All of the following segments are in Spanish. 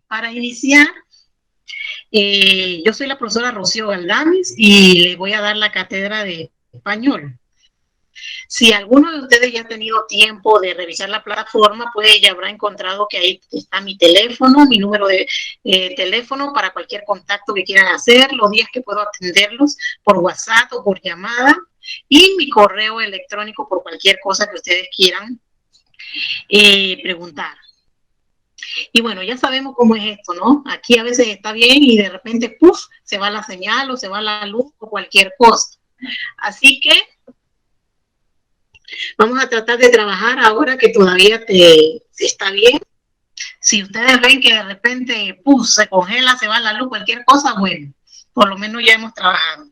Para iniciar, yo soy la profesora Rocío Galdames y le voy a dar la cátedra de español. Si alguno de ustedes ya ha tenido tiempo de revisar la plataforma, pues ya habrá encontrado que ahí está mi teléfono, mi número de teléfono para cualquier contacto que quieran hacer, los días que puedo atenderlos por WhatsApp o por llamada, y mi correo electrónico por cualquier cosa que ustedes quieran preguntar. Y bueno, ya sabemos cómo es esto, ¿no? Aquí a veces está bien y de repente, ¡puf!, se va la señal o se va la luz o cualquier cosa. Así que vamos a tratar de trabajar ahora que todavía está bien. Si ustedes ven que de repente, ¡puf!, se congela, se va la luz, cualquier cosa, bueno, por lo menos ya hemos trabajado.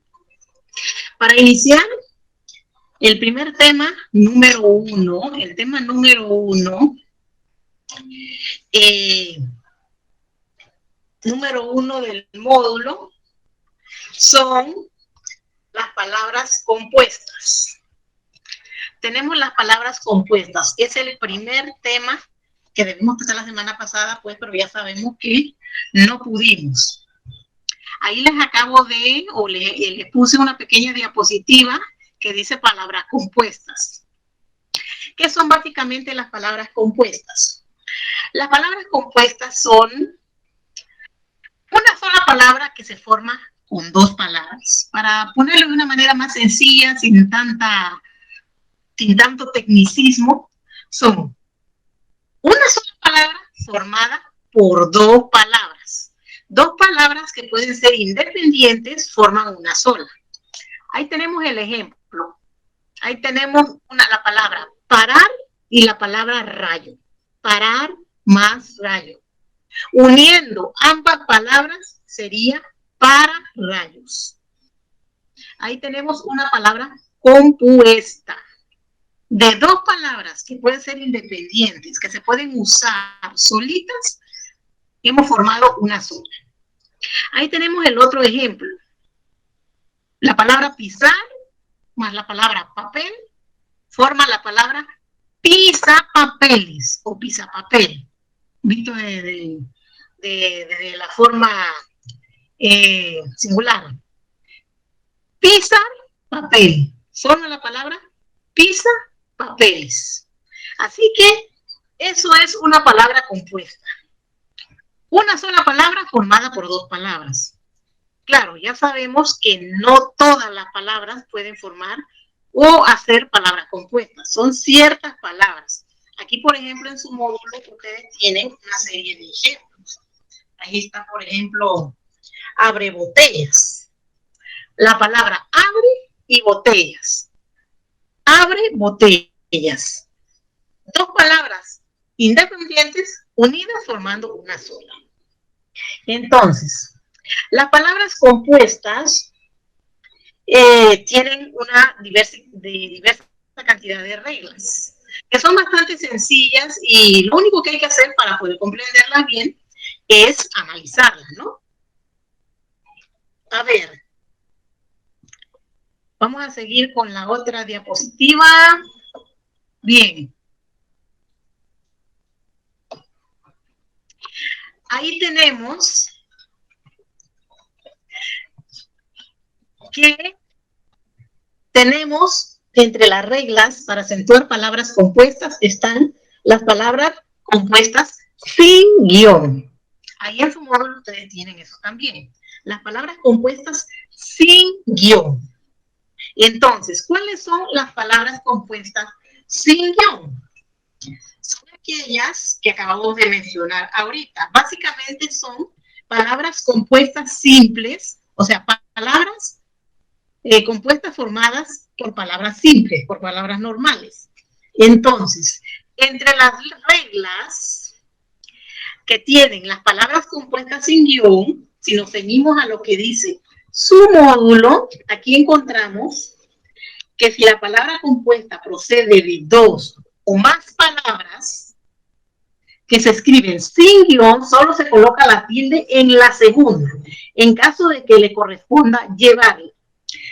Para iniciar, el primer tema número uno, número uno del módulo son las palabras compuestas. Tenemos las palabras compuestas. Es el primer tema que debimos pasar la semana pasada, pues, pero ya sabemos que no pudimos. Ahí les acabo de, o les puse una pequeña diapositiva que dice palabras compuestas. ¿Qué son básicamente las palabras compuestas? Las palabras compuestas son una sola palabra que se forma con dos palabras. Para ponerlo de una manera más sencilla, sin tanto tecnicismo, son una sola palabra formada por dos palabras. Dos palabras que pueden ser independientes forman una sola. Ahí tenemos el ejemplo. Ahí tenemos la palabra parar y la palabra rayo. Parar más rayo. Uniendo ambas palabras sería para rayos. Ahí tenemos una palabra compuesta de dos palabras que pueden ser independientes, que se pueden usar solitas, hemos formado una sola. Ahí tenemos el otro ejemplo. La palabra pisar más la palabra papel forma la palabra pisapapeles o pisapapel, visto de la forma singular. Pisar papel forma la palabra pisapapeles. Así que eso es una palabra compuesta. Una sola palabra formada por dos palabras. Claro, ya sabemos que no todas las palabras pueden formar o hacer palabras compuestas. Son ciertas palabras. Aquí, por ejemplo, en su módulo, ustedes tienen una serie de ejemplos. Ahí está, por ejemplo, abre botellas. La palabra abre y botellas. Abre botellas. Dos palabras independientes unidas formando una sola. Entonces, las palabras compuestas tienen una diversa cantidad de reglas, que son bastante sencillas y lo único que hay que hacer para poder comprenderlas bien es analizarlas, ¿no? A ver, vamos a seguir con la otra diapositiva. Bien. Ahí tenemos que tenemos entre las reglas para acentuar palabras compuestas están las palabras compuestas sin guión. Ahí en su módulo ustedes tienen eso también. Las palabras compuestas sin guión. Entonces, ¿cuáles son las palabras compuestas sin guión? Son aquellas que acabamos de mencionar ahorita. Básicamente son palabras compuestas simples, o sea, palabras compuestas formadas por palabras simples, por palabras normales. Entonces, entre las reglas que tienen las palabras compuestas sin guión, si nos ceñimos a lo que dice su módulo, aquí encontramos que si la palabra compuesta procede de dos o más palabras que se escriben sin guión, solo se coloca la tilde en la segunda, en caso de que le corresponda llevarla.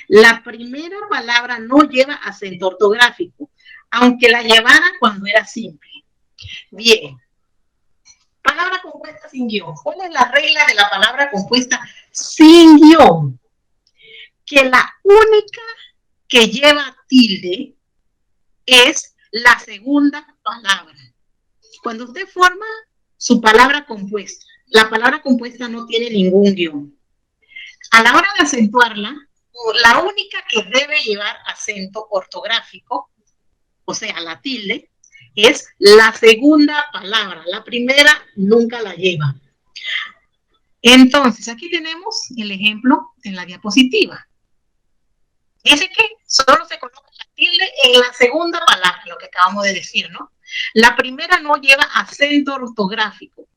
La primera palabra no lleva acento ortográfico, aunque la llevara cuando era simple. Bien. Palabra compuesta sin guión. ¿Cuál es la regla de la palabra compuesta sin guión? Que la única que lleva tilde es la segunda palabra. Cuando usted forma su palabra compuesta, la palabra compuesta no tiene ningún guión. A la hora de acentuarla, la única que debe llevar acento ortográfico, o sea, la tilde, es la segunda palabra. La primera nunca la lleva. Entonces, aquí tenemos el ejemplo en la diapositiva. Dice que solo se coloca la tilde en la segunda palabra, lo que acabamos de decir, ¿no? La primera no lleva acento ortográfico,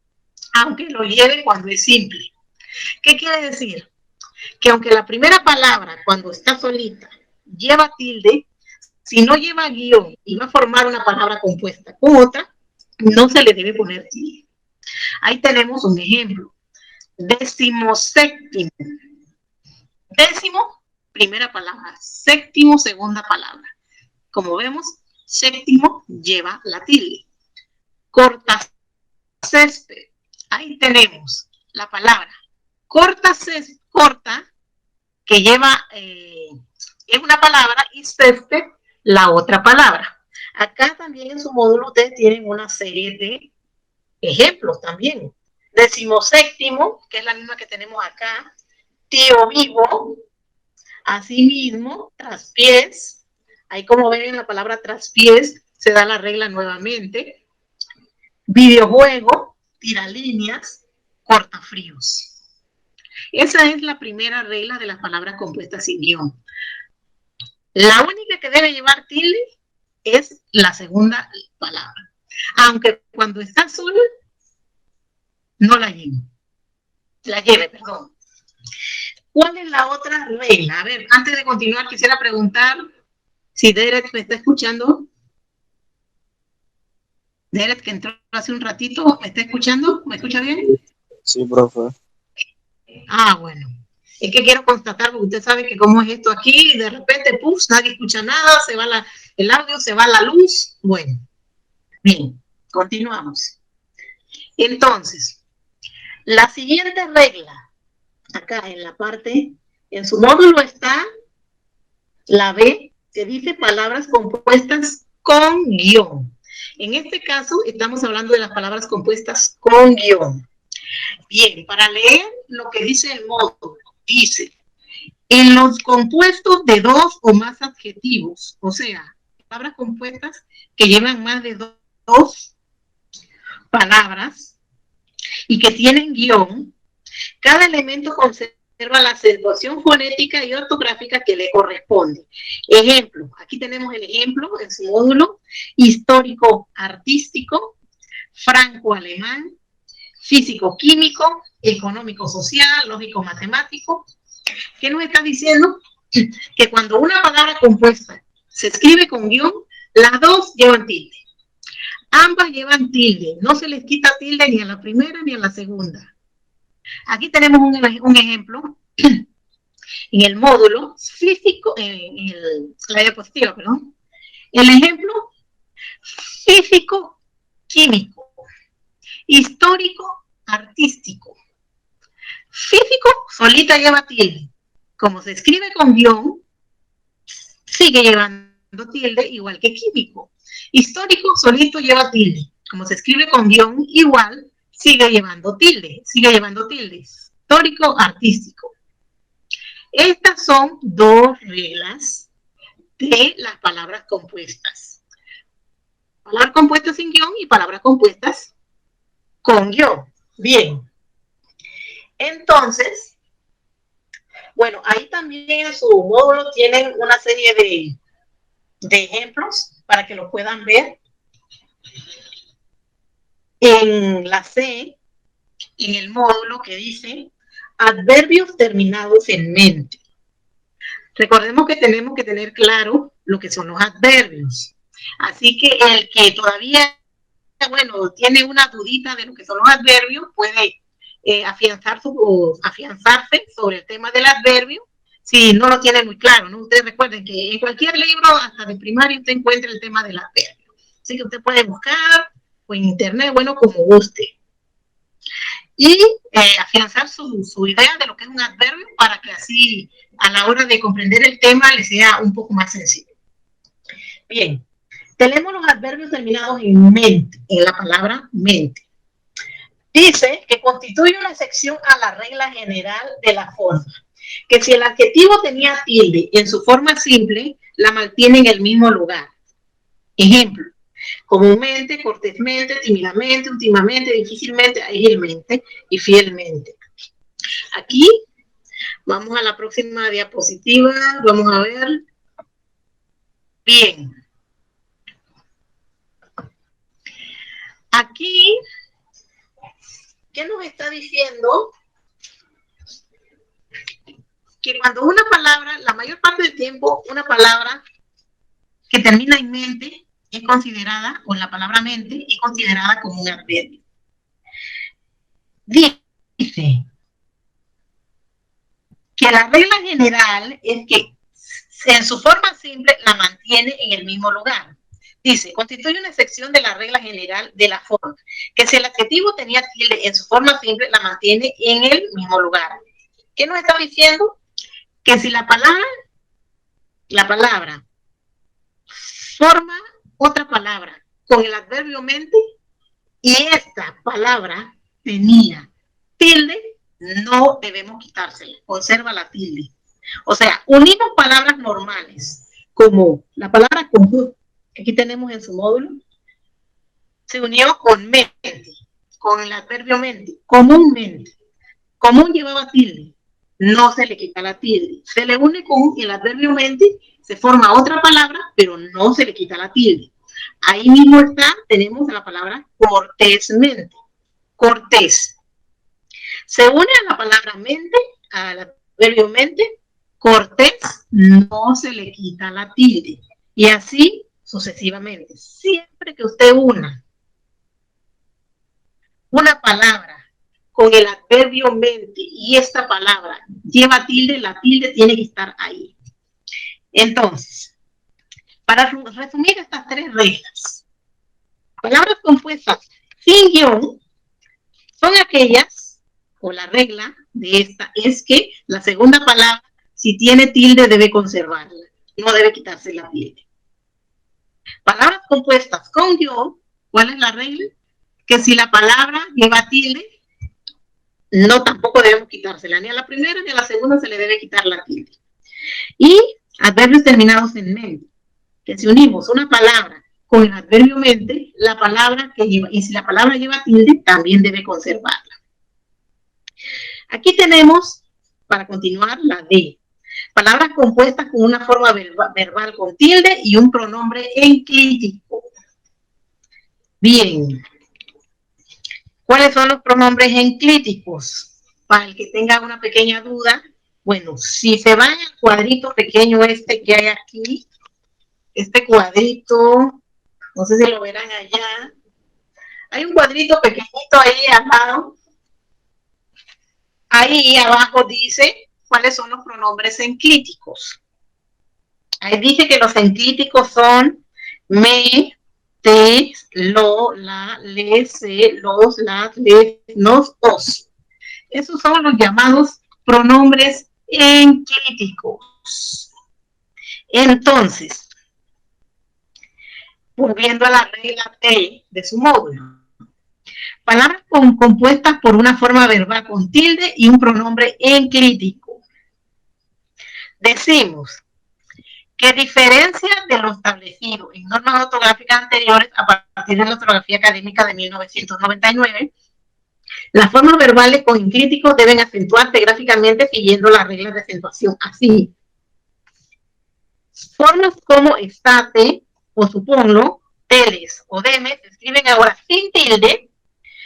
aunque lo lleve cuando es simple. ¿Qué quiere decir? Que aunque la primera palabra, cuando está solita, lleva tilde, si no lleva guión y va a formar una palabra compuesta con otra, no se le debe poner tilde. Ahí tenemos un ejemplo. 17º. Décimo, primera palabra. Séptimo, segunda palabra. Como vemos, séptimo lleva la tilde. Cortacésped. Ahí tenemos la palabra corta, que lleva, es una palabra, y césped, la otra palabra. Acá también en su módulo ustedes tienen una serie de ejemplos también. 17º, que es la misma que tenemos acá. Tío vivo. Asimismo, traspiés. Ahí como ven en la palabra traspiés se da la regla nuevamente. Videojuego, tiralíneas, cortafríos. Esa es la primera regla de las palabras compuestas sin guión. La única que debe llevar tilde es la segunda palabra. Aunque cuando está sola, no la lleve. La lleve, perdón. ¿Cuál es la otra regla? A ver, antes de continuar, quisiera preguntar si Derek me está escuchando. Derek, que entró hace un ratito, ¿me está escuchando? ¿Me escucha bien? Sí, profe. Ah, bueno. Es que quiero constatar, porque usted sabe que como es esto aquí, de repente, puf, nadie escucha nada, se va el audio, se va la luz. Bueno, bien, continuamos. Entonces, la siguiente regla, acá en la parte, en su módulo está la B, que dice palabras compuestas con guión. En este caso, estamos hablando de las palabras compuestas con guión. Bien, para leer lo que dice el módulo, dice, en los compuestos de dos o más adjetivos, o sea, palabras compuestas que llevan más de dos palabras y que tienen guión, cada elemento conserva la acentuación fonética y ortográfica que le corresponde. Ejemplo, aquí tenemos el ejemplo en su módulo histórico-artístico, franco-alemán, físico-químico, económico-social, lógico-matemático. ¿Qué nos está diciendo? Que cuando una palabra compuesta se escribe con guión, las dos llevan tilde. Ambas llevan tilde, no se les quita tilde ni a la primera ni a la segunda. Aquí tenemos un ejemplo en el módulo físico, la diapositiva, perdón. El ejemplo físico-químico, histórico-artístico. Físico solita lleva tilde. Como se escribe con guión, sigue llevando tilde igual que químico. Histórico solito lleva tilde. Como se escribe con guión, igual sigue llevando tilde. Histórico, artístico. Estas son dos reglas de las palabras compuestas. Palabras compuestas sin guión y palabras compuestas con guión. Bien. Entonces, bueno, ahí también en su módulo tienen una serie de ejemplos para que lo puedan ver. En la C, en el módulo que dice adverbios terminados en mente. Recordemos que tenemos que tener claro lo que son los adverbios. Así que el que todavía, bueno, tiene una dudita de lo que son los adverbios, puede afianzarse sobre el tema del adverbio, si no lo tiene muy claro, ¿no? Ustedes recuerden que en cualquier libro, hasta de primaria, usted encuentra el tema del adverbio. Así que usted puede buscar o en internet, bueno, como guste. y afianzar su idea de lo que es un adverbio para que así a la hora de comprender el tema les sea un poco más sencillo. Bien, tenemos los adverbios terminados en mente, en la palabra mente. Dice que constituye una excepción a la regla general de la forma, que si el adjetivo tenía tilde en su forma simple, la mantiene en el mismo lugar. Ejemplo, comúnmente, cortésmente, tímidamente, últimamente, difícilmente, ágilmente y fielmente. Aquí vamos a la próxima diapositiva, vamos a ver. Bien. Aquí, ¿qué nos está diciendo? Que cuando una palabra, la mayor parte del tiempo, una palabra que termina en mente es considerada, o la palabra mente, es considerada como un adverbio. Dice que la regla general es que en su forma simple la mantiene en el mismo lugar. Dice, constituye una excepción de la regla general de la forma, que si el adjetivo tenía tilde en su forma simple, la mantiene en el mismo lugar. ¿Qué nos está diciendo? Que si la palabra forma otra palabra con el adverbio mente y esta palabra tenía tilde, no debemos quitársela, conserva la tilde. O sea, unimos palabras normales, como la palabra común, que aquí tenemos en su módulo, se unió con mente, con el adverbio mente, comúnmente. Común llevaba tilde, no se le quita la tilde. Se le une con el adverbio mente, se forma otra palabra, pero no se le quita la tilde. Ahí mismo está, tenemos la palabra cortésmente, cortés. Se une a la palabra mente, al adverbio mente, cortés, no se le quita la tilde. Y así sucesivamente. Siempre que usted una palabra con el adverbio mente y esta palabra lleva tilde, la tilde tiene que estar ahí. Entonces, para resumir estas tres reglas, palabras compuestas sin guión son aquellas, o la regla de esta es que la segunda palabra, si tiene tilde, debe conservarla, no debe quitarse la tilde. Palabras compuestas con guión, ¿cuál es la regla? Que si la palabra lleva tilde, no tampoco debemos quitársela, ni a la primera ni a la segunda se le debe quitar la tilde. Y adverbios terminados en mente, que si unimos una palabra con el adverbio mente, la palabra que lleva, y si la palabra lleva tilde, también debe conservarla. Aquí tenemos, para continuar, la D. Palabras compuestas con una forma verbal con tilde y un pronombre enclítico. Bien. ¿Cuáles son los pronombres enclíticos? Para el que tenga una pequeña duda, bueno, si se va al cuadrito pequeño este que hay aquí, este cuadrito, no sé si lo verán allá, hay un cuadrito pequeñito ahí al lado, ahí abajo dice cuáles son los pronombres enclíticos. Ahí dice que los enclíticos son me, te, lo, la, le, se, los, las, les, nos, os. Esos son los llamados pronombres enclíticos. Entonces, volviendo a la regla T de su módulo. Palabras compuestas por una forma verbal con tilde y un pronombre enclítico. Decimos que diferencia de lo establecido en normas ortográficas anteriores a partir de la ortografía académica de 1999, las formas verbales con enclíticos deben acentuarse gráficamente siguiendo las reglas de acentuación así. Formas como estate o suponlo, teles o demes se escriben ahora sin tilde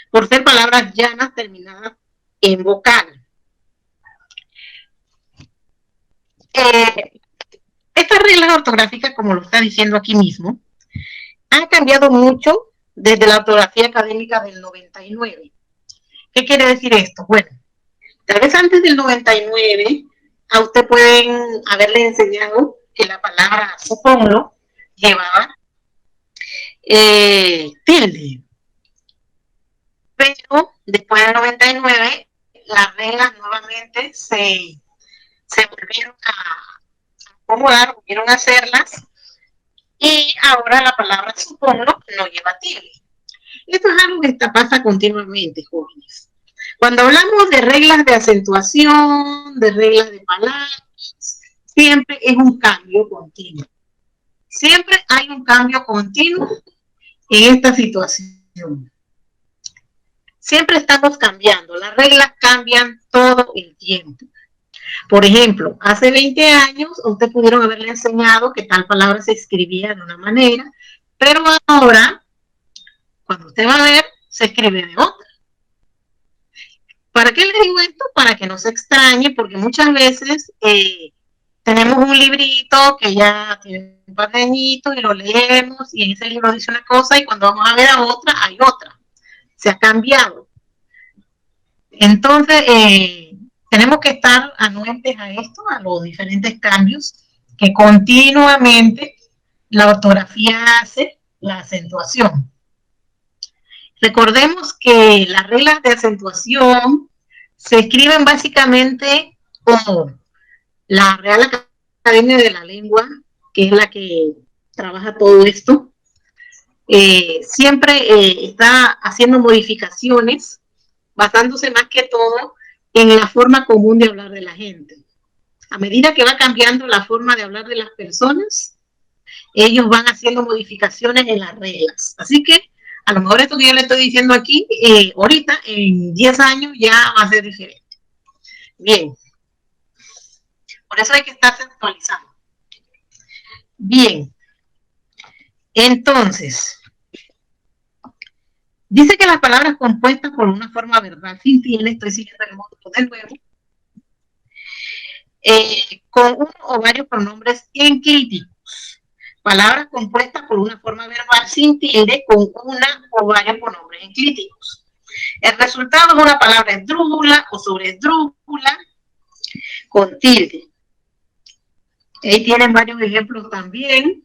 por ser palabras llanas terminadas en vocal. Estas reglas ortográficas, como lo está diciendo aquí mismo, han cambiado mucho desde la ortografía académica del 99. ¿Qué quiere decir esto? Bueno, tal vez antes del 99 a usted pueden haberle enseñado que la palabra supongo llevaba tilde. Pero Después del 99, las reglas nuevamente se volvieron a acomodar, volvieron a hacerlas, y ahora la palabra supongo no lleva tilde. Esto es algo que pasa continuamente, jóvenes. Cuando hablamos de reglas de acentuación, de reglas de palabras, siempre es un cambio continuo. Siempre hay un cambio continuo en esta situación. Siempre estamos cambiando, las reglas cambian todo el tiempo. Por ejemplo, hace 20 años ustedes pudieron haberle enseñado que tal palabra se escribía de una manera, pero ahora, cuando usted va a ver, se escribe de otra. ¿Para qué les digo esto? Para que no se extrañe, porque muchas veces tenemos un librito que ya tiene un par de añitos y lo leemos y en ese libro dice una cosa y cuando vamos a ver a otra, hay otra. Se ha cambiado. Entonces, tenemos que estar anuentes a esto, a los diferentes cambios que continuamente la ortografía hace, la acentuación. Recordemos que las reglas de acentuación se escriben básicamente como la Real Academia de la Lengua, que es la que trabaja todo esto, siempre está haciendo modificaciones, basándose más que todo en la forma común de hablar de la gente. A medida que va cambiando la forma de hablar de las personas, ellos van haciendo modificaciones en las reglas. Así que a lo mejor esto que yo le estoy diciendo aquí, ahorita, en 10 años, ya va a ser diferente. Bien. Por eso hay que estarse actualizando. Bien. Entonces, dice que las palabras compuestas por una forma verbal sin tilde, estoy siguiendo el módulo de nuevo, con uno o varios pronombres enclíticos. Palabras compuestas por una forma verbal sin tilde con una o varios pronombres enclíticos. El resultado es una palabra esdrújula o sobreesdrújula con tilde. Ahí tienen varios ejemplos también.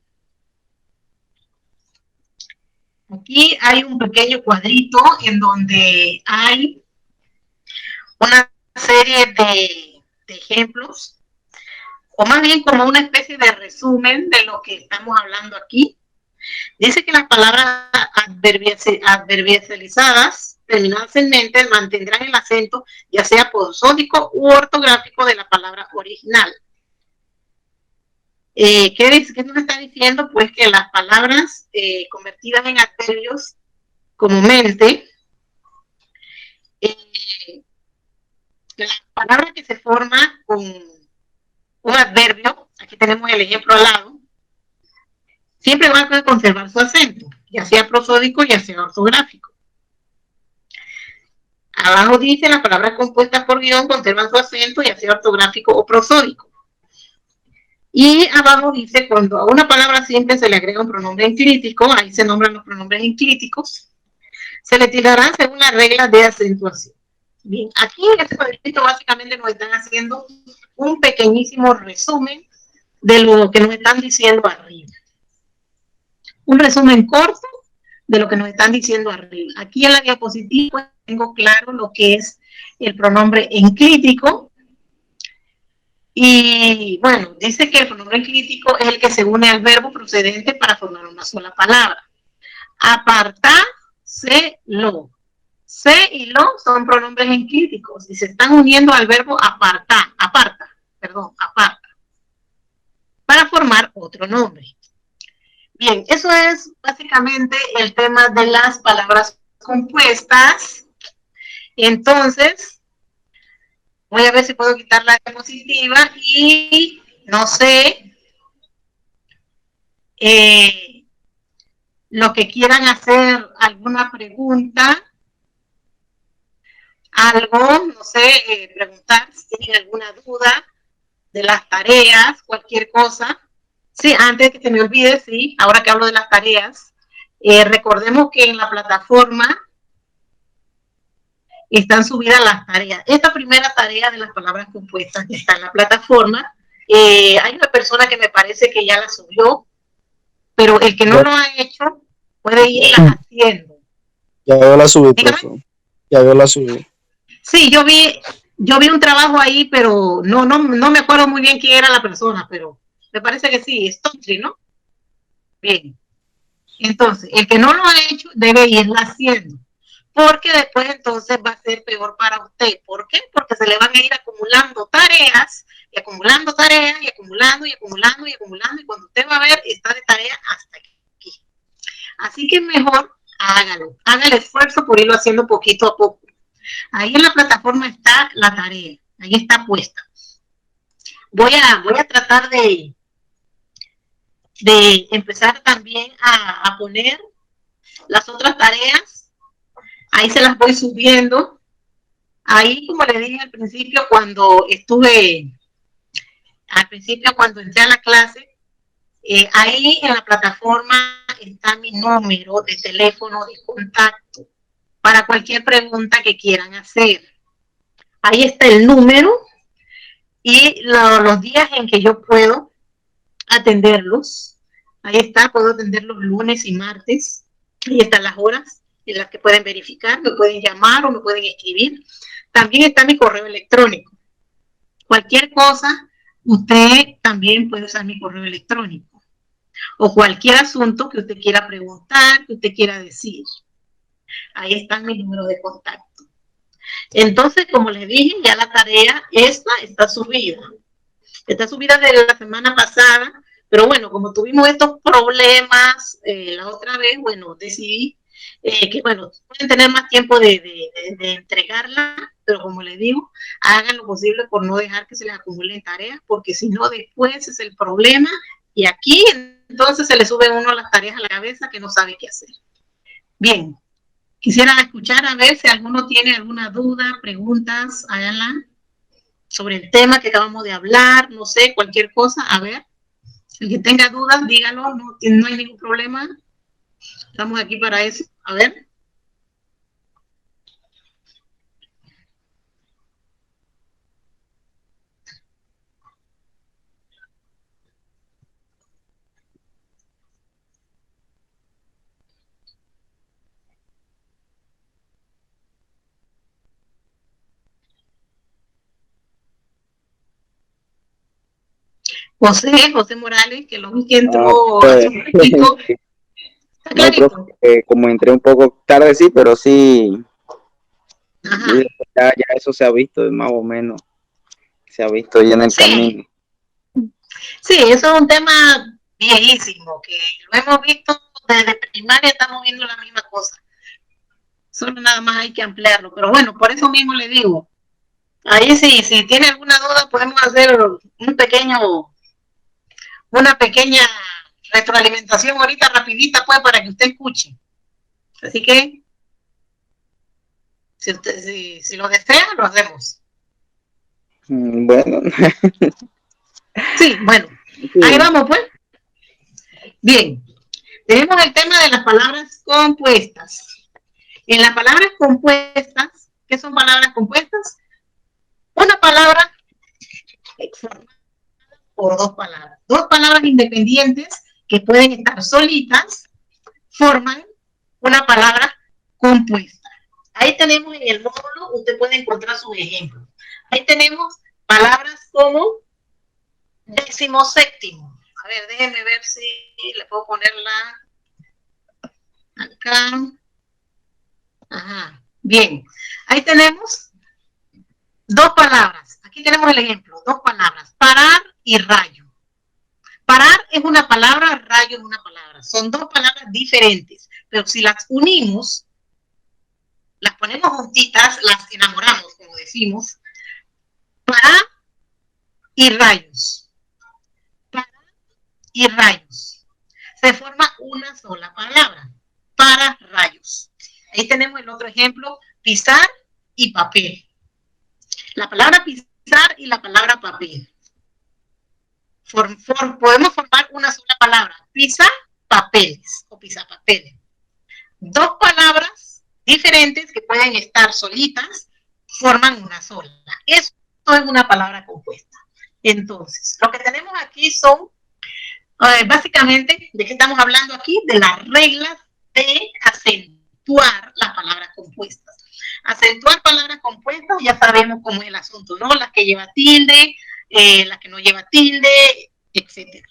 Aquí hay un pequeño cuadrito en donde hay una serie de ejemplos, o más bien como una especie de resumen de lo que estamos hablando aquí. Dice que las palabras adverbializadas terminadas en mente mantendrán el acento, ya sea prosódico u ortográfico de la palabra original. ¿Qué nos está diciendo? Pues que las palabras convertidas en adverbios comúnmente, la palabra que se forma con un adverbio, aquí tenemos el ejemplo al lado, siempre va a conservar su acento, ya sea prosódico, ya sea ortográfico. Abajo dice las palabras compuestas por guión conservan su acento, ya sea ortográfico o prosódico. Y abajo dice, cuando a una palabra siempre se le agrega un pronombre enclítico, ahí se nombran los pronombres enclíticos, se le tirarán según las reglas de acentuación. Bien, aquí en este cuadrito básicamente nos están haciendo un pequeñísimo resumen de lo que nos están diciendo arriba. Un resumen corto de lo que nos están diciendo arriba. Aquí en la diapositiva tengo claro lo que es el pronombre enclítico. Y bueno, dice que el pronombre enclítico es el que se une al verbo procedente para formar una sola palabra. Apartárselo. Se y lo son pronombres enclíticos y se están uniendo al verbo aparta, para formar otro nombre. Bien, eso es básicamente el tema de las palabras compuestas. Entonces, voy a ver si puedo quitar la diapositiva y no sé, lo que quieran hacer, alguna pregunta, algo, no sé, preguntar si tienen alguna duda de las tareas, cualquier cosa. Sí, antes que se me olvide, sí, ahora que hablo de las tareas, recordemos que en la plataforma están subidas las tareas. Esta primera tarea de las palabras compuestas está en la plataforma. Hay una persona que me parece que ya la subió, pero el que no lo ha hecho puede irla haciendo. Ya yo la subí, por favor. Ya yo la subí. Sí, yo vi un trabajo ahí, pero no me acuerdo muy bien quién era la persona, pero me parece que sí, es Tontri, ¿no? Bien. Entonces, el que no lo ha hecho debe irla haciendo, porque después entonces va a ser peor para usted. ¿Por qué? Porque se le van a ir acumulando tareas y acumulando tareas y acumulando y acumulando y acumulando, y cuando usted va a ver, está de tarea hasta aquí. Así que mejor hágalo, haga el esfuerzo por irlo haciendo poquito a poco. Ahí en la plataforma está la tarea, ahí está puesta. Voy a tratar de empezar también a poner las otras tareas, ahí se las voy subiendo. Ahí, como le dije al principio, cuando entré a la clase, ahí en la plataforma está mi número de teléfono de contacto para cualquier pregunta que quieran hacer. Ahí está el número y los días en que yo puedo atenderlos. Ahí está, puedo atenderlos lunes y martes. Ahí están las horas en las que pueden verificar, me pueden llamar o me pueden escribir. También está mi correo electrónico. Cualquier cosa, usted también puede usar mi correo electrónico. O cualquier asunto que usted quiera preguntar, que usted quiera decir. Ahí está mi número de contacto. Entonces, como les dije, ya la tarea esta está subida. Está subida desde la semana pasada, pero bueno, como tuvimos estos problemas la otra vez, bueno, decidí que, bueno, pueden tener más tiempo de entregarla, pero como les digo, hagan lo posible por no dejar que se les acumulen tareas, porque si no, después es el problema, y aquí entonces se le sube uno las tareas a la cabeza que no sabe qué hacer. Bien, quisiera escuchar a ver si alguno tiene alguna duda, preguntas, háganla sobre el tema que acabamos de hablar, no sé, cualquier cosa, a ver, el que tenga dudas, dígalo, no hay ningún problema, estamos aquí para eso, a ver. José Morales, que lo vi que Ah, entró hace pues, un poquito, está no, profe, clarito. como entré un poco tarde, sí, pero sí, Ajá. ya eso se ha visto más o menos, se ha visto ya en el Sí, camino. sí, eso es un tema viejísimo, que lo hemos visto desde primaria, estamos viendo la misma cosa. Solo nada más hay que ampliarlo. Pero bueno, por eso mismo le digo, ahí sí, si tiene alguna duda, podemos hacer una pequeña retroalimentación ahorita rapidita, pues, para que usted escuche. Así que, si lo desea, lo hacemos. Bueno, Sí, bueno, ahí sí. vamos, pues. Bien, tenemos el tema de las palabras compuestas. En las palabras compuestas, ¿qué son palabras compuestas? Una palabra formada por dos palabras independientes que pueden estar solitas, forman una palabra compuesta. Ahí tenemos en el módulo, usted puede encontrar sus ejemplos. Ahí tenemos palabras como decimoséptimo. A ver, déjenme ver si le puedo ponerla acá. Ajá, bien. Ahí tenemos dos palabras. Aquí tenemos el ejemplo, dos palabras, parar y rayo. Parar es una palabra, rayo es una palabra. Son dos palabras diferentes, pero si las unimos, las ponemos juntitas, las enamoramos, como decimos, parar y rayos. Parar y rayos. Se forma una sola palabra, para rayos. Ahí tenemos el otro ejemplo, pisar y papel. La palabra pisar y la palabra papel. Podemos formar una sola palabra, pisar papeles o pisapapeles. Dos palabras diferentes que pueden estar solitas forman una sola. Eso es una palabra compuesta. Entonces, lo que tenemos aquí son, básicamente, ¿de qué estamos hablando aquí? De las reglas de acentuar las palabras compuestas. Acentuar palabras compuestas, ya sabemos cómo es el asunto, ¿no? Las que lleva tilde, las que no lleva tilde, etcétera.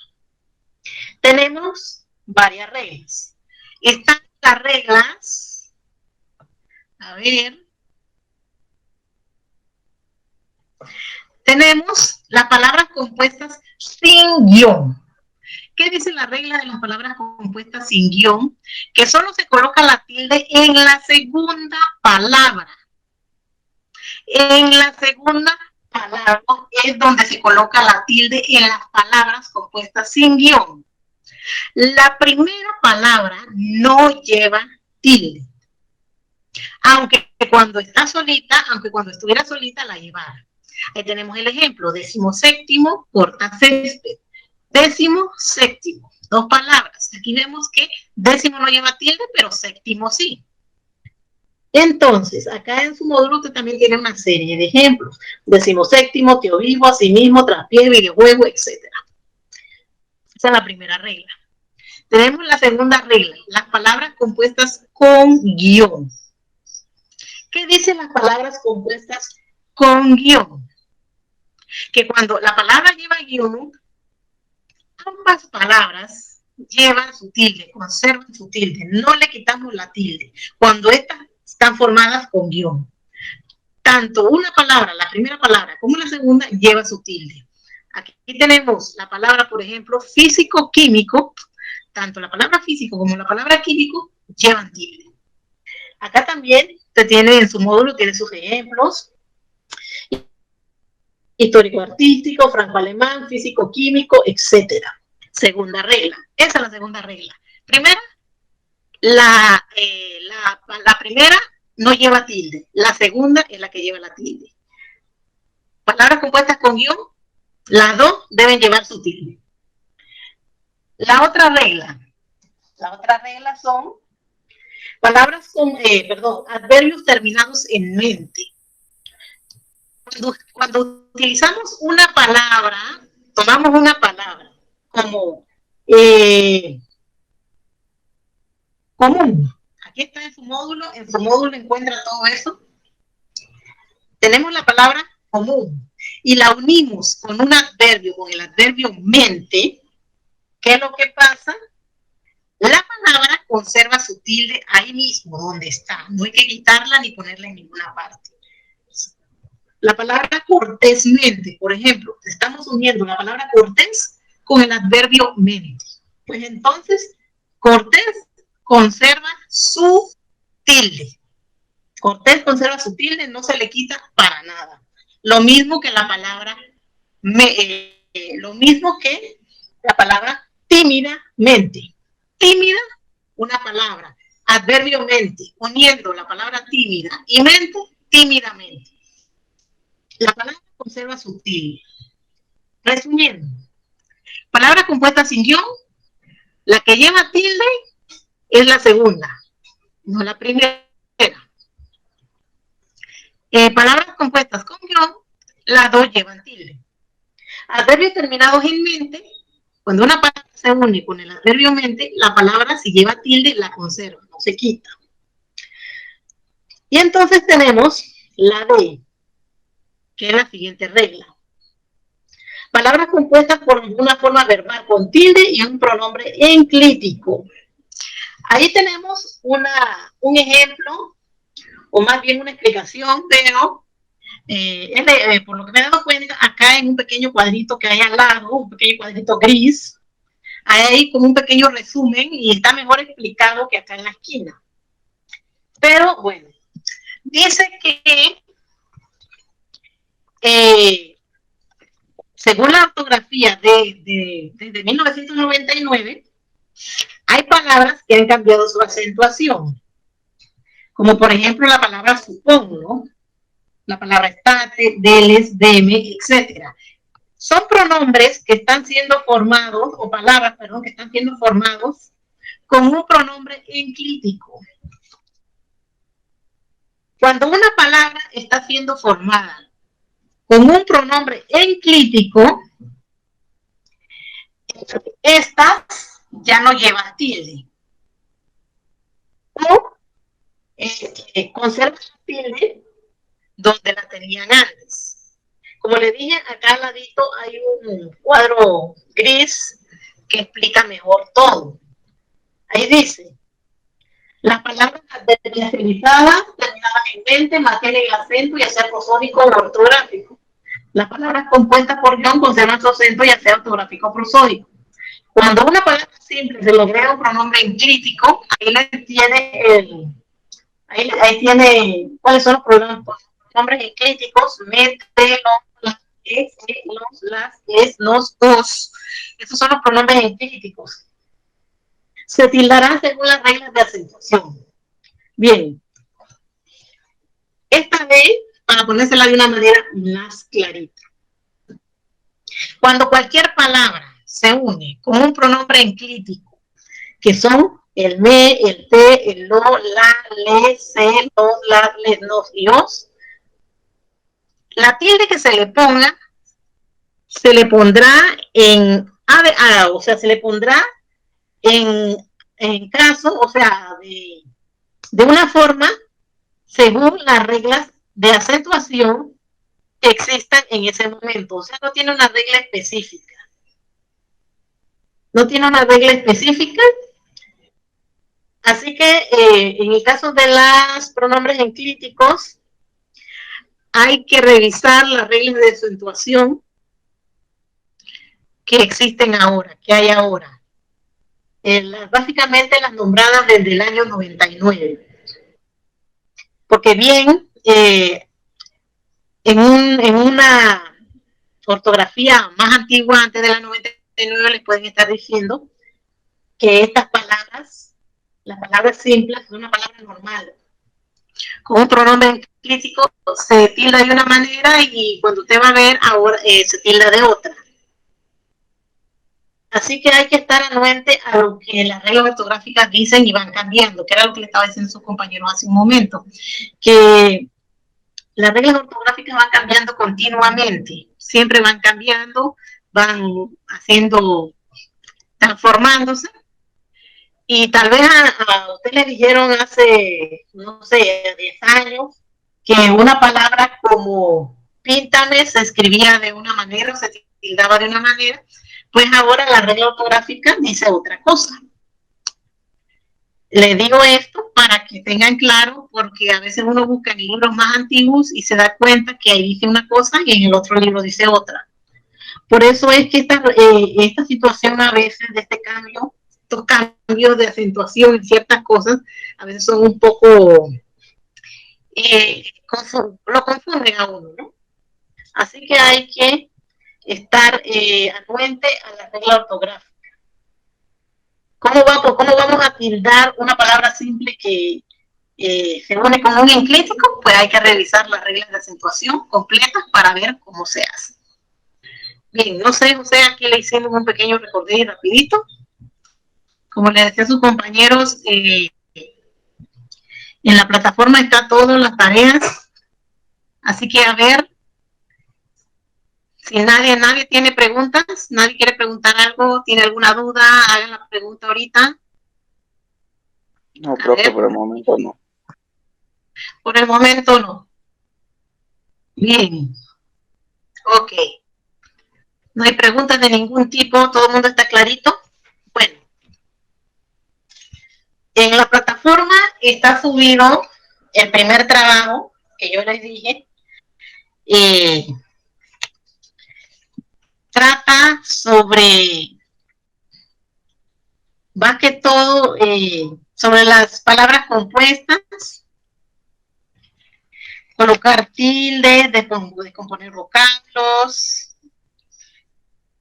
Tenemos varias reglas. Están las reglas, a ver, tenemos las palabras compuestas sin guión. ¿Qué dice la regla de las palabras compuestas sin guión? Que solo se coloca la tilde en la segunda palabra. En la segunda palabra es donde se coloca la tilde en las palabras compuestas sin guión. La primera palabra no lleva tilde. Aunque cuando está solita, aunque cuando estuviera solita la llevara. Ahí tenemos el ejemplo, 17º, corta césped. 17º, dos palabras. Aquí vemos que 10 no lleva tilde, pero 7º sí. Entonces, acá en su módulo usted también tiene una serie de ejemplos. 17º, tío vivo, asimismo, traspié, videojuego, etc. Esa es la primera regla. Tenemos la segunda regla, las palabras compuestas con guión. ¿Qué dicen las palabras compuestas con guión? Que cuando la palabra lleva guión, ambas palabras llevan su tilde, conservan su tilde, no le quitamos la tilde. Cuando estas están formadas con guión. Tanto una palabra, la primera palabra, como la segunda, lleva su tilde. Aquí tenemos la palabra, por ejemplo, físico-químico. Tanto la palabra físico como la palabra químico llevan tilde. Acá también usted tiene en su módulo, tiene sus ejemplos. Histórico-artístico, franco-alemán, físico-químico, etc. Segunda regla. Esa es la segunda regla. Primera, la primera no lleva tilde. La segunda es la que lleva la tilde. Palabras compuestas con guión, las dos deben llevar su tilde. La otra regla son palabras con, adverbios terminados en mente. Cuando utilizamos una palabra, tomamos una palabra como común. Aquí está en su módulo encuentra todo eso. Tenemos la palabra común y la unimos con un adverbio, con el adverbio mente. ¿Qué es lo que pasa? La palabra conserva su tilde ahí mismo, donde está. No hay que quitarla ni ponerla en ninguna parte. La palabra cortésmente, por ejemplo, estamos uniendo la palabra cortés con el adverbio mente. Pues entonces, cortés conserva su tilde. Cortés conserva su tilde, no se le quita para nada. Lo mismo que la palabra, tímidamente. Tímida, una palabra. Adverbio mente, uniendo la palabra tímida y mente, tímidamente. La palabra conserva su tilde. Resumiendo, palabra compuesta sin guión, la que lleva tilde es la segunda, no la primera. Palabras compuestas con guión, las dos llevan tilde. Adverbios terminados en mente, cuando una palabra se une con el adverbio mente, la palabra si lleva tilde la conserva, no se quita. Y entonces tenemos la D, que es la siguiente regla. Palabras compuestas por una forma verbal con tilde y un pronombre enclítico. Ahí tenemos un ejemplo, o más bien una explicación, pero por lo que me he dado cuenta, acá en un pequeño cuadrito que hay al lado, un pequeño cuadrito gris, hay ahí como un pequeño resumen y está mejor explicado que acá en la esquina. Pero bueno, dice que según la ortografía desde 1999, hay palabras que han cambiado su acentuación, como por ejemplo la palabra supongo, la palabra estate, deles, deme, etc. Son pronombres que están siendo formados, o palabras, perdón, que están siendo formados con un pronombre enclítico. Cuando una palabra está siendo formada con un pronombre enclítico, estas ya no llevan tilde. O conserva la tilde donde la tenían antes. Como le dije, acá al ladito hay un cuadro gris que explica mejor todo. Ahí dice, las palabras adverbializadas terminadas en mente mantienen el acento y hacer prosódico o ortográfico. Las palabras compuestas por guión conservan su acento y hacer ortográfico o prosódico. Cuando una palabra simple se le agrega un pronombre enclítico, ahí le tiene ahí tiene cuáles son los pronombres enclíticos, mete, los, las, es, nos, os. Esos son los pronombres enclíticos. Se tildarán según las reglas de acentuación. Bien. Esta vez, para ponérsela de una manera más clarita. Cuando cualquier palabra se une con un pronombre enclítico, que son el me, el te, el lo, la, le, se, los, las, les, nos y os, la tilde que se le ponga, se le pondrá o sea, se le pondrá en caso, o sea, de una forma según las reglas de acentuación que existan en ese momento. O sea, no tiene una regla específica. No tiene una regla específica. Así que en el caso de los pronombres enclíticos, hay que revisar las reglas de acentuación que existen ahora, que hay ahora. Básicamente las nombradas desde el año 99. Porque bien, en una ortografía más antigua, antes de la 99, les pueden estar diciendo que estas palabras, las palabras simples, son una palabra normal. Con un pronombre crítico se tilda de una manera y cuando usted va a ver, ahora se tilda de otra. Así que hay que estar anuente a lo que las reglas ortográficas dicen y van cambiando, que era lo que le estaba diciendo sus compañeros hace un momento, que las reglas ortográficas van cambiando continuamente, siempre van cambiando, van haciendo, transformándose, y tal vez a usted le dijeron hace, no sé, 10 años, que una palabra como píntame se escribía de una manera, o se tildaba de una manera, pues ahora la regla ortográfica dice otra cosa. Le digo esto para que tengan claro, porque a veces uno busca en libros más antiguos y se da cuenta que ahí dice una cosa y en el otro libro dice otra. Por eso es que esta situación a veces de este cambio, estos cambios de acentuación en ciertas cosas, a veces son un poco, lo confunden a uno, ¿no? Así que hay que estar anuente a la regla ortográfica. ¿Cómo vamos a tildar una palabra simple que se une con un enclítico? Pues hay que revisar las reglas de acentuación completas para ver cómo se hace. Bien, no sé, José, aquí le hicimos un pequeño recorrido rapidito. Como le decía a sus compañeros, en la plataforma está todas las tareas. Así que a ver, si nadie tiene preguntas, nadie quiere preguntar algo, tiene alguna duda, hagan la pregunta ahorita. No, profe, por el momento no. Por el momento no. Bien. Ok. No hay preguntas de ningún tipo, todo el mundo está clarito. Bueno. En la plataforma está subido el primer trabajo que yo les dije. Trata sobre, más que todo, sobre las palabras compuestas, colocar tildes, descomponer vocablos.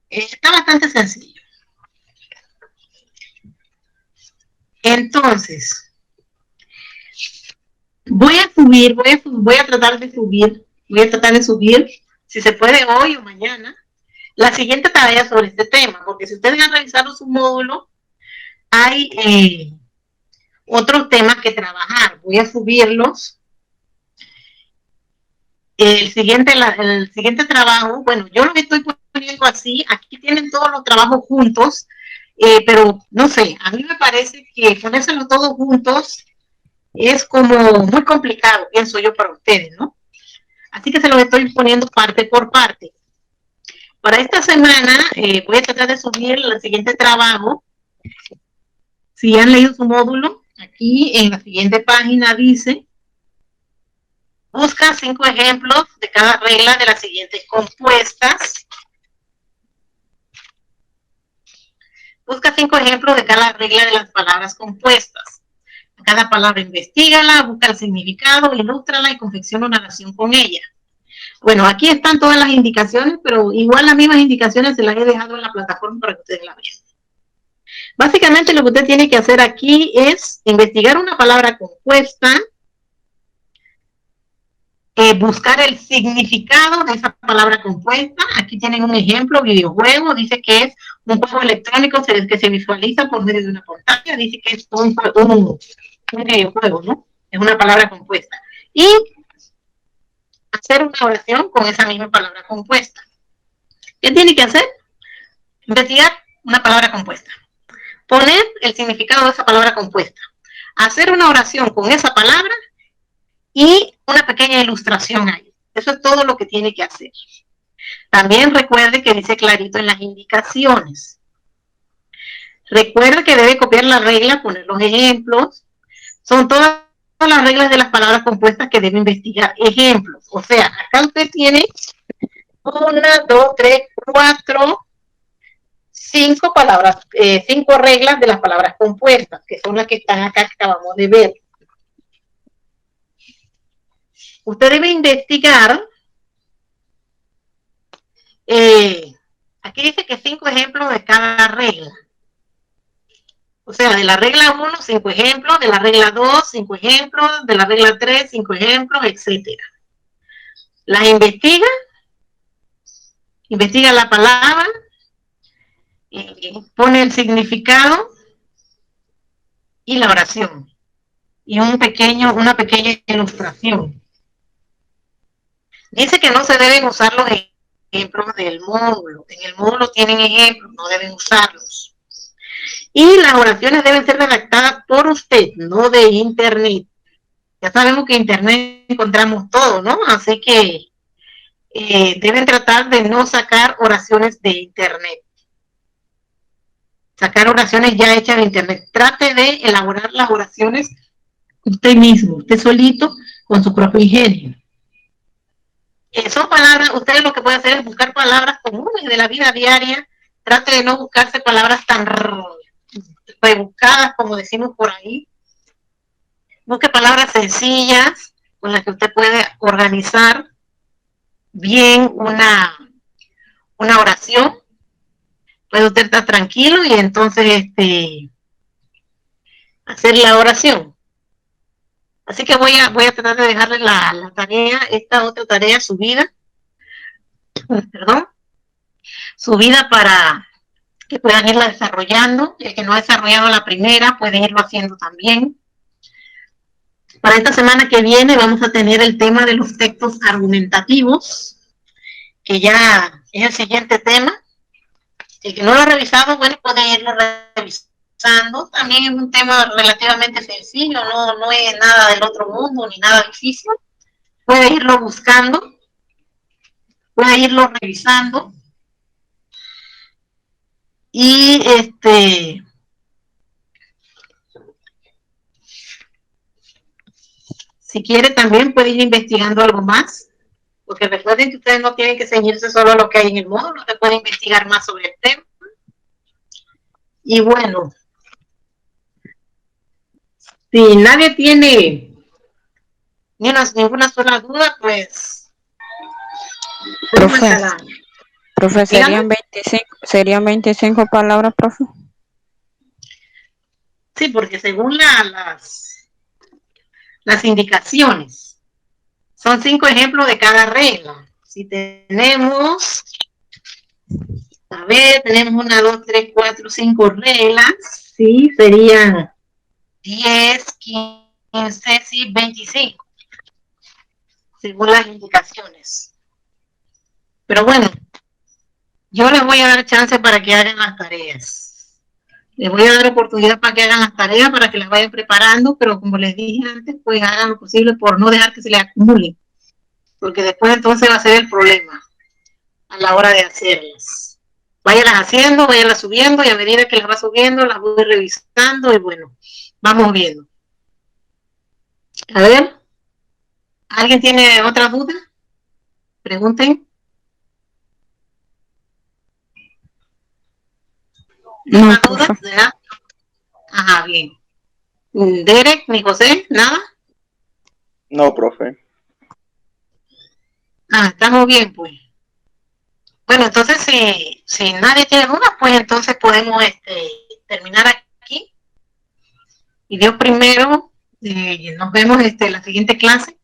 Está bastante sencillo. Entonces, voy a tratar de subir, si se puede hoy o mañana, la siguiente tarea sobre este tema, porque si ustedes han revisado su módulo, hay otros temas que trabajar. Voy a subirlos. El siguiente trabajo, bueno, yo lo estoy poniendo así, aquí tienen todos los trabajos juntos, pero no sé, a mí me parece que ponérselos todos juntos es como muy complicado, pienso yo, para ustedes, ¿no? Así que se los estoy poniendo parte por parte. Para esta semana voy a tratar de subir el siguiente trabajo. Si han leído su módulo, aquí en la siguiente página dice, busca 5 ejemplos de cada regla de las siguientes compuestas. Busca 5 ejemplos de cada regla de las palabras compuestas. Cada palabra investígala, busca el significado, ilústrala y confecciona una oración con ella. Bueno, aquí están todas las indicaciones, pero igual las mismas indicaciones se las he dejado en la plataforma para que ustedes la vean. Básicamente lo que usted tiene que hacer aquí es investigar una palabra compuesta, buscar el significado de esa palabra compuesta. Aquí tienen un ejemplo, videojuego, dice que es un juego electrónico que se visualiza por medio de una pantalla, dice que es un videojuego, ¿no? Es una palabra compuesta. Y hacer una oración con esa misma palabra compuesta. ¿Qué tiene que hacer? Investigar una palabra compuesta. Poner el significado de esa palabra compuesta. Hacer una oración con esa palabra y una pequeña ilustración ahí. Eso es todo lo que tiene que hacer. También recuerde que dice clarito en las indicaciones. Recuerde que debe copiar la regla, poner los ejemplos. Son todas las reglas de las palabras compuestas que debe investigar. Ejemplos. O sea, acá usted tiene 1, 2, 3, 4, 5 palabras, 5 reglas de las palabras compuestas, que son las que están acá que acabamos de ver. Usted debe investigar, aquí dice que 5 ejemplos de cada regla. O sea, de la regla 1, 5 ejemplos, de la regla 2, 5 ejemplos, de la regla 3, 5 ejemplos, etc. Las investiga la palabra, pone el significado y la oración. Y una pequeña ilustración. Dice que no se deben usar los ejemplos del módulo. En el módulo tienen ejemplos, no deben usarlos. Y las oraciones deben ser redactadas por usted, no de internet. Ya sabemos que en internet encontramos todo, ¿no? Así que deben tratar de no sacar oraciones de internet. Sacar oraciones ya hechas de internet. Trate de elaborar las oraciones usted mismo, usted solito, con su propio ingenio. Son palabras, ustedes lo que pueden hacer es buscar palabras comunes de la vida diaria. Trate de no buscarse palabras tan rebuscadas como decimos por ahí. Busque palabras sencillas con las que usted puede organizar bien una oración. Puede usted estar tranquilo y entonces hacer la oración. Así que voy a tratar de dejarle la tarea, esta otra tarea subida, subida para que puedan irla desarrollando. El que no ha desarrollado la primera puede irlo haciendo también. Para esta semana que viene vamos a tener el tema de los textos argumentativos, que ya es el siguiente tema. El que no lo ha revisado, bueno, puede irlo revisando. También es un tema relativamente sencillo, no es nada del otro mundo ni nada difícil. Puede irlo buscando, puede irlo revisando. Y si quiere también puede ir investigando algo más, porque recuerden que ustedes no tienen que ceñirse solo a lo que hay en el módulo, usted puede investigar más sobre el tema. Y bueno, si nadie tiene ninguna sola duda, pues... Profe, ¿serían 25 palabras, profe? Sí, porque según las indicaciones, son 5 ejemplos de cada regla. Si tenemos, a ver, tenemos 1, 2, 3, 4, 5 reglas, sí, serían 10, 15, sí, 25, según las indicaciones. Pero bueno, yo les voy a dar chance para que hagan las tareas. Les voy a dar oportunidad para que hagan las tareas, para que las vayan preparando, pero como les dije antes, pues hagan lo posible por no dejar que se les acumulen, porque después entonces va a ser el problema a la hora de hacerlas. Váyanlas haciendo, váyanlas subiendo, y a medida que las va subiendo, las voy revisando, y bueno, vamos viendo. A ver, ¿alguien tiene otra duda? Pregunten. No, ¿Más profe. dudas? ¿Verdad? Ajá, bien. Derek, ni José, nada. No, profe. Ah, estamos bien, pues. Bueno, entonces si nadie tiene dudas, pues entonces podemos terminar aquí. Y Dios primero, nos vemos la siguiente clase.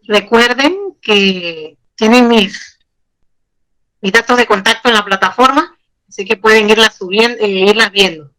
Recuerden que tienen mis datos de contacto en la plataforma, así que pueden irlas subiendo, irlas viendo.